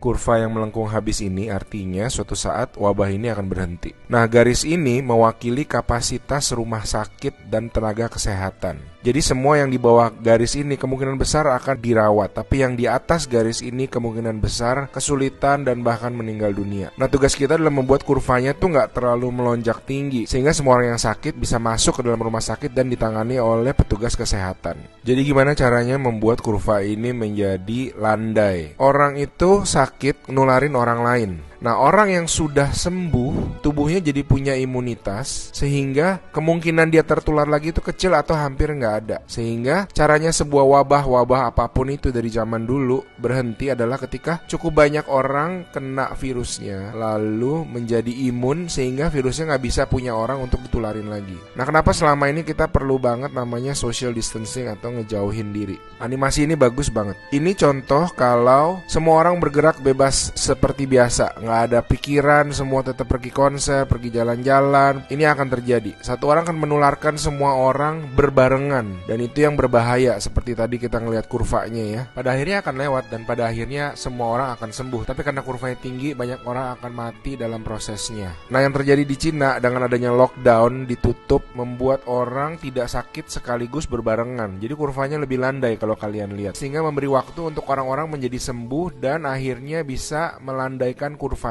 Kurva yang melengkung habis ini artinya suatu saat wabah ini akan berhenti. Nah, garis ini mewakili kapasitas rumah sakit dan tenaga kesehatan. Jadi semua yang di bawah garis ini kemungkinan besar akan dirawat, tapi yang di atas garis ini kemungkinan besar kesulitan dan bahkan meninggal dunia. Nah, tugas kita adalah membuat kurvanya tuh nggak terlalu melonjak tinggi, sehingga semua orang yang sakit bisa masuk ke dalam rumah sakit dan ditangani oleh petugas kesehatan. Jadi gimana caranya membuat kurva ini menjadi landai? Orang itu sakit nularin orang lain. Nah, orang yang sudah sembuh, tubuhnya jadi punya imunitas, sehingga kemungkinan dia tertular lagi itu kecil atau hampir nggak ada. Sehingga caranya sebuah wabah apapun itu dari zaman dulu berhenti adalah ketika cukup banyak orang kena virusnya, lalu menjadi imun sehingga virusnya nggak bisa punya orang untuk ditularin lagi. Nah, kenapa selama ini kita perlu banget namanya social distancing atau ngejauhin diri? Animasi ini bagus banget. Ini contoh kalau semua orang bergerak bebas seperti biasa, nggak ada pikiran, semua tetap pergi konser, pergi jalan-jalan. Ini akan terjadi. Satu orang akan menularkan semua orang berbarengan, dan itu yang berbahaya. Seperti tadi kita ngelihat kurvanya ya. Pada akhirnya akan lewat dan pada akhirnya semua orang akan sembuh. Tapi karena kurvanya tinggi, banyak orang akan mati dalam prosesnya. Nah, yang terjadi di Cina dengan adanya lockdown, ditutup, membuat orang tidak sakit sekaligus berbarengan. Jadi kurvanya lebih landai kalau kalian lihat, sehingga memberi waktu untuk orang-orang menjadi sembuh dan akhirnya bisa melandaikan kurvanya.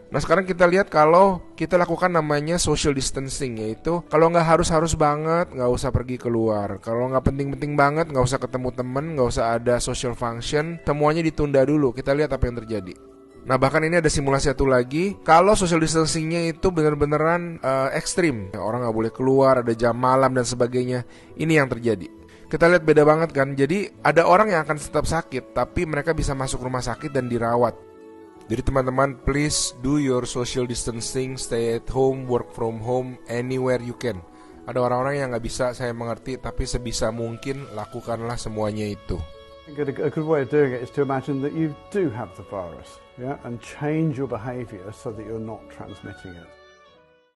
Nah, sekarang kita lihat kalau kita lakukan namanya social distancing, yaitu kalau nggak harus banget nggak usah pergi keluar, kalau nggak penting-penting banget nggak usah ketemu temen, nggak usah ada social function, semuanya ditunda dulu. Kita lihat apa yang terjadi. Nah, bahkan ini ada simulasi satu lagi, kalau social distancingnya itu benar-beneran ekstrim, orang nggak boleh keluar, ada jam malam dan sebagainya. Ini yang terjadi. Kita lihat beda banget kan. Jadi ada orang yang akan tetap sakit, tapi mereka bisa masuk rumah sakit dan dirawat. Jadi teman-teman, please do your social distancing, stay at home, work from home, anywhere you can. Ada orang-orang yang nggak bisa, saya mengerti, tapi sebisa mungkin lakukanlah semuanya itu. A good way of doing it is to imagine that you do have the virus, yeah, and change your behavior so that you're not transmitting it.